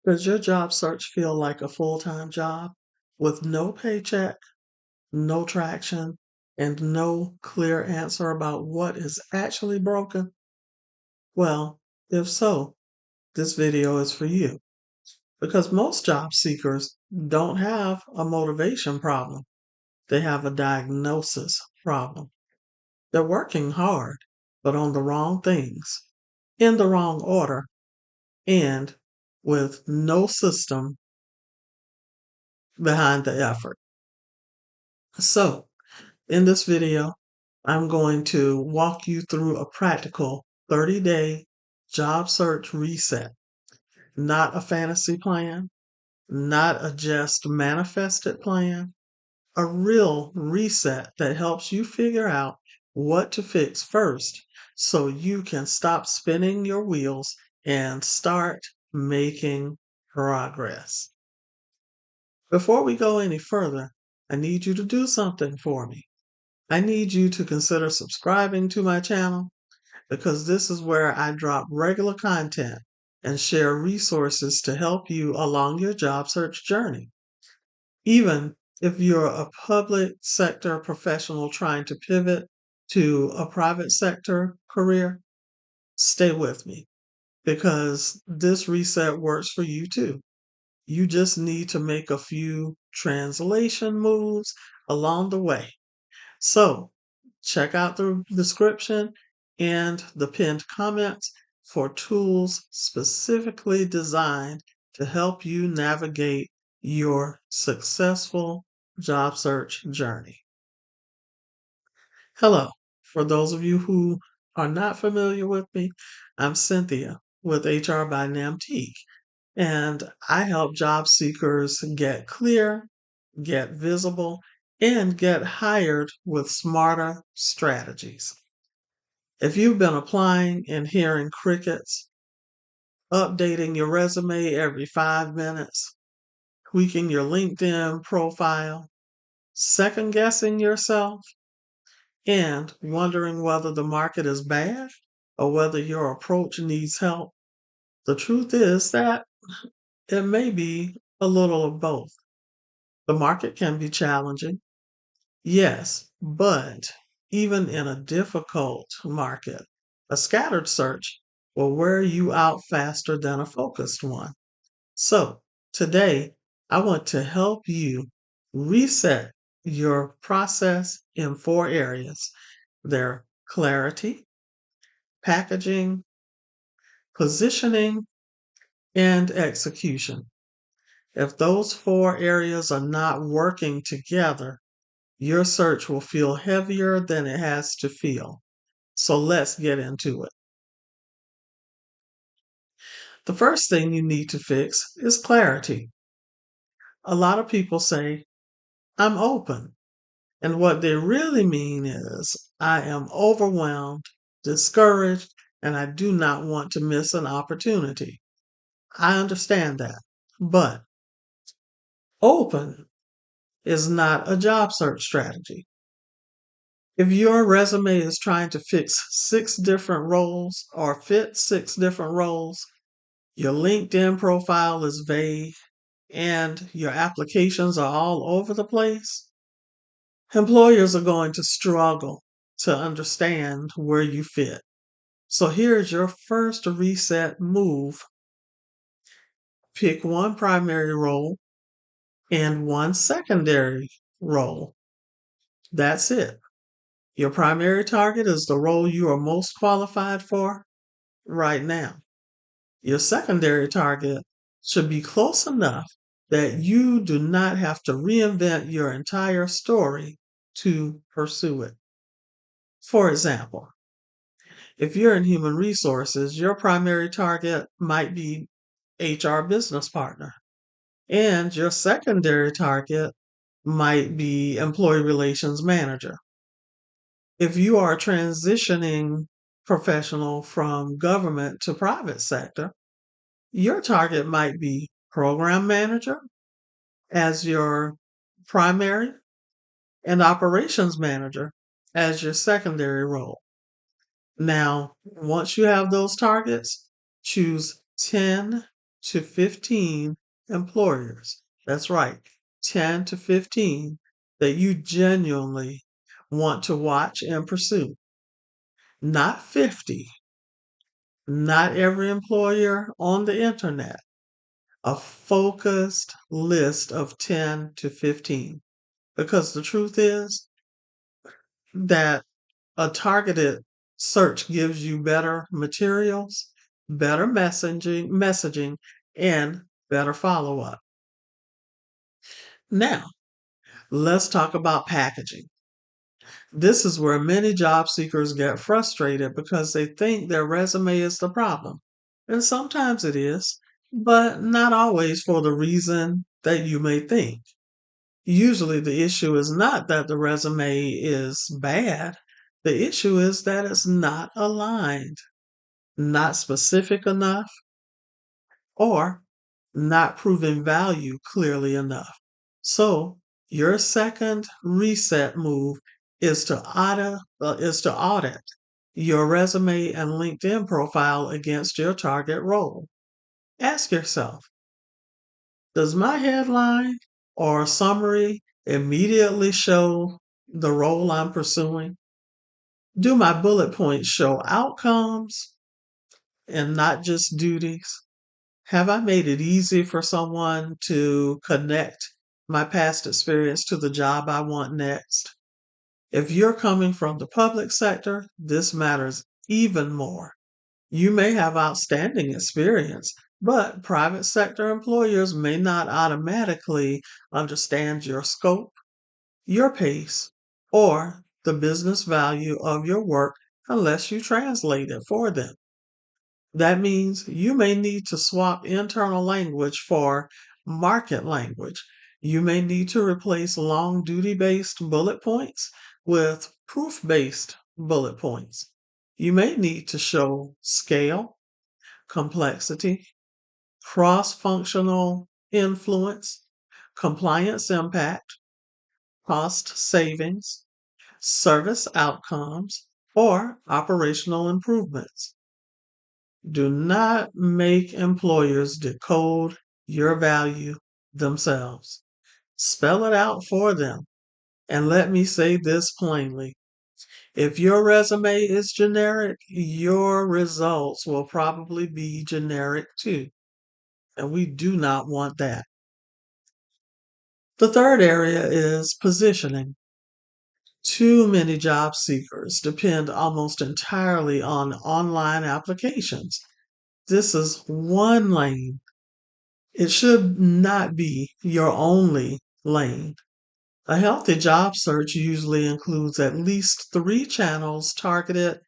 Does your job search feel like a full-time job with no paycheck, no traction, and no clear answer about what is actually broken? Well, if so, this video is for you because most job seekers don't have a motivation problem. They have a diagnosis problem. They're working hard, but on the wrong things, in the wrong order, and with no system behind the effort. So, in this video, I'm going to walk you through a practical 30-day job search reset, not a fantasy plan, not a just manifested plan, a real reset that helps you figure out what to fix first so you can stop spinning your wheels and start making progress. Before we go any further, I need you to do something for me. I need you to consider subscribing to my channel because this is where I drop regular content and share resources to help you along your job search journey. Even if you're a public sector professional trying to pivot to a private sector career, stay with me because this reset works for you too. You just need to make a few translation moves along the way. So, check out the description and the pinned comments for tools specifically designed to help you navigate your successful job search journey. Hello. For those of you who are not familiar with me, I'm Cynthia with HR by Nnamtique, and I help job seekers get clear, get visible, and get hired with smarter strategies. If you've been applying and hearing crickets, updating your resume every 5 minutes, tweaking your LinkedIn profile, second guessing yourself, and wondering whether the market is bad or whether your approach needs help, the truth is that it may be a little of both. The market can be challenging, yes, but even in a difficult market, a scattered search will wear you out faster than a focused one. So, today, I want to help you reset your process in 4 areas. They're clarity, packaging, positioning, and execution. If those 4 areas are not working together, your search will feel heavier than it has to feel. So let's get into it. The first thing you need to fix is clarity. A lot of people say, I'm open. And what they really mean is, I am overwhelmed, discouraged, and I do not want to miss an opportunity. I understand that. But open is not a job search strategy. If your resume is trying to fix 6 different roles or fit 6 different roles, your LinkedIn profile is vague, and your applications are all over the place, employers are going to struggle to understand where you fit. So here's your first reset move. Pick one primary role and one secondary role. That's it. Your primary target is the role you are most qualified for right now. Your secondary target should be close enough that you do not have to reinvent your entire story to pursue it. For example, if you're in human resources, your primary target might be HR business partner, and your secondary target might be employee relations manager. If you are a transitioning professional from government to private sector, your target might be program manager as your primary and operations manager as your secondary role. Now, once you have those targets, choose 10 to 15 employers. That's right, 10 to 15 that you genuinely want to watch and pursue. Not 50, not every employer on the internet. A focused list of 10 to 15. Because the truth is that a targeted search gives you better materials, better messaging, and better follow up. Now, let's talk about packaging. This is where many job seekers get frustrated because they think their resume is the problem. And sometimes it is, but not always for the reason that you may think. Usually the issue is not that the resume is bad. The issue is that it's not aligned, not specific enough, or not proving value clearly enough. So your second reset move is to audit your resume and LinkedIn profile against your target role. Ask yourself, does my headline or summary immediately show the role I'm pursuing? Do my bullet points show outcomes and not just duties? Have I made it easy for someone to connect my past experience to the job I want next? If you're coming from the public sector, this matters even more. You may have outstanding experience, but private sector employers may not automatically understand your scope, your pace, or the business value of your work unless you translate it for them. That means you may need to swap internal language for market language. You may need to replace long duty based bullet points with proof based bullet points. You may need to show scale, complexity, cross functional influence, compliance impact, cost savings, service outcomes, or operational improvements. Do not make employers decode your value themselves. Spell it out for them. And let me say this plainly. If your resume is generic, your results will probably be generic too. And we do not want that. The third area is positioning. Too many job seekers depend almost entirely on online applications. This is one lane. It should not be your only lane. A healthy job search usually includes at least three channels targeted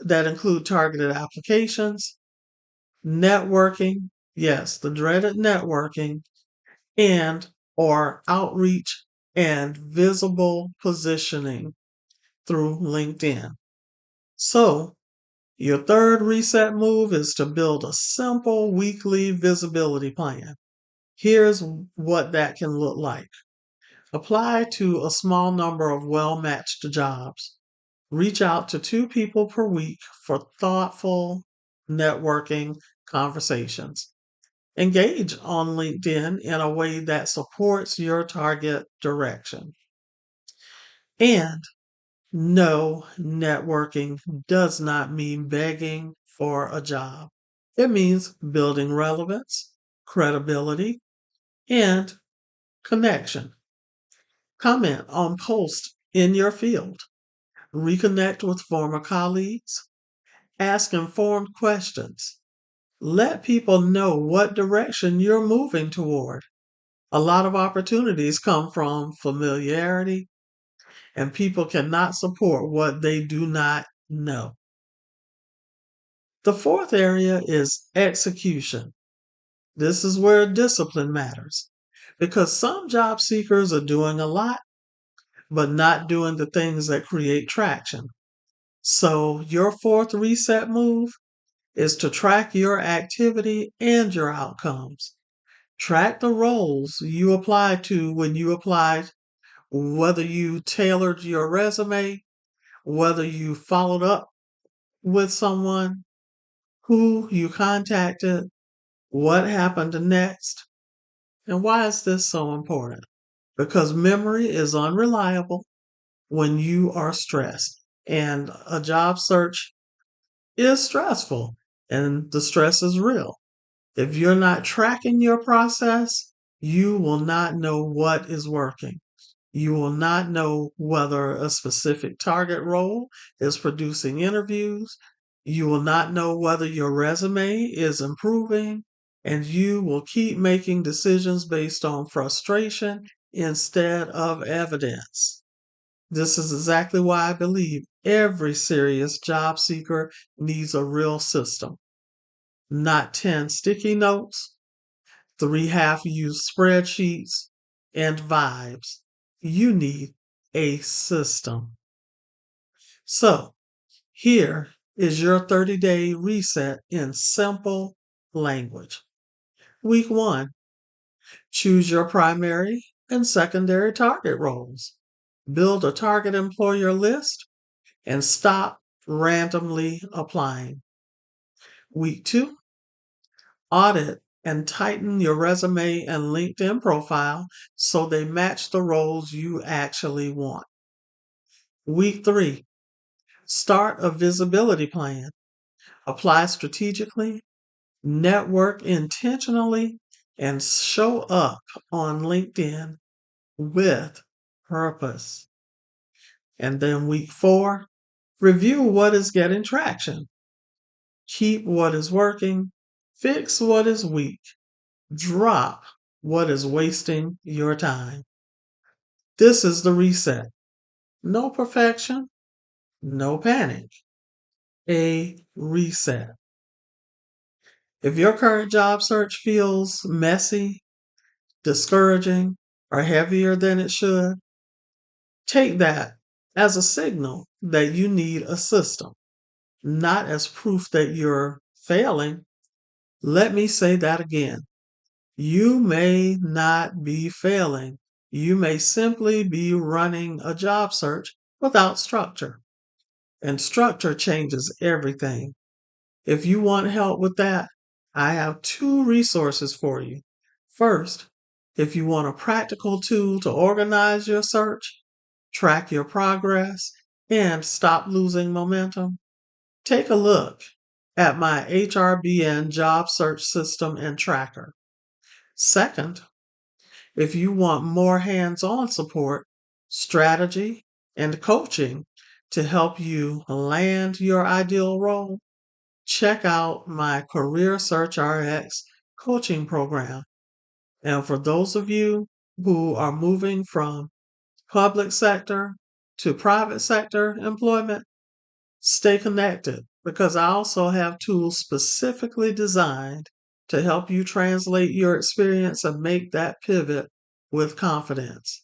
applications, networking, yes, the dreaded networking, and or outreach and visible positioning through LinkedIn. So, your third reset move is to build a simple weekly visibility plan. Here's what that can look like. Apply to a small number of well matched jobs. Reach out to two people per week for thoughtful networking conversations. Engage on LinkedIn in a way that supports your target direction. And no, networking does not mean begging for a job. It means building relevance, credibility, and connection. Comment on posts in your field. Reconnect with former colleagues. Ask informed questions. Let people know what direction you're moving toward. A lot of opportunities come from familiarity, and people cannot support what they do not know. The fourth area is execution. This is where discipline matters because some job seekers are doing a lot, but not doing the things that create traction. So, your fourth reset move is to track your activity and your outcomes. Track the roles you applied to when you applied, whether you tailored your resume, whether you followed up with someone, who you contacted, What happened next? And why is this so important? Because memory is unreliable when you are stressed, and a job search is stressful, and the stress is real. If you're not tracking your process, you will not know what is working. You will not know whether a specific target role is producing interviews. You will not know whether your resume is improving, and you will keep making decisions based on frustration instead of evidence. This is exactly why I believe every serious job seeker needs a real system, not 10 sticky notes, 3 half-used spreadsheets, and vibes. You need a system. So, here is your 30-day reset in simple language. Week 1, choose your primary and secondary target roles. Build a target employer list and stop randomly applying. Week 2, audit and tighten your resume and LinkedIn profile so they match the roles you actually want. Week 3, start a visibility plan. Apply strategically, network intentionally, and show up on LinkedIn with purpose. And then week 4, review what is getting traction. Keep what is working, fix what is weak, drop what is wasting your time. This is the reset. No perfection, no panic. A reset. If your current job search feels messy, discouraging, or heavier than it should, take that as a signal that you need a system, not as proof that you're failing. Let me say that again. You may not be failing. You may simply be running a job search without structure. And structure changes everything. If you want help with that, I have 2 resources for you. First, if you want a practical tool to organize your search, track your progress, and stop losing momentum, take a look at my HRBN job search system and tracker. Second, if you want more hands-on support, strategy, and coaching to help you land your ideal role, check out my Career Search RX coaching program. And for those of you who are moving from public sector to private sector employment, stay connected because I also have tools specifically designed to help you translate your experience and make that pivot with confidence.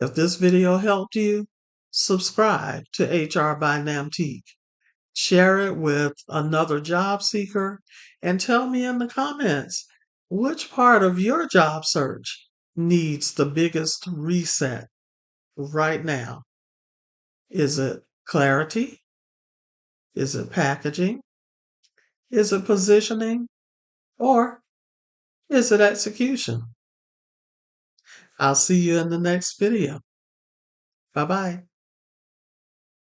If this video helped you, subscribe to HR by Nnamtique. Share it with another job seeker and tell me in the comments which part of your job search needs the biggest reset right now. Is it clarity? Is it packaging? Is it positioning? Or is it execution? I'll see you in the next video. Bye-bye.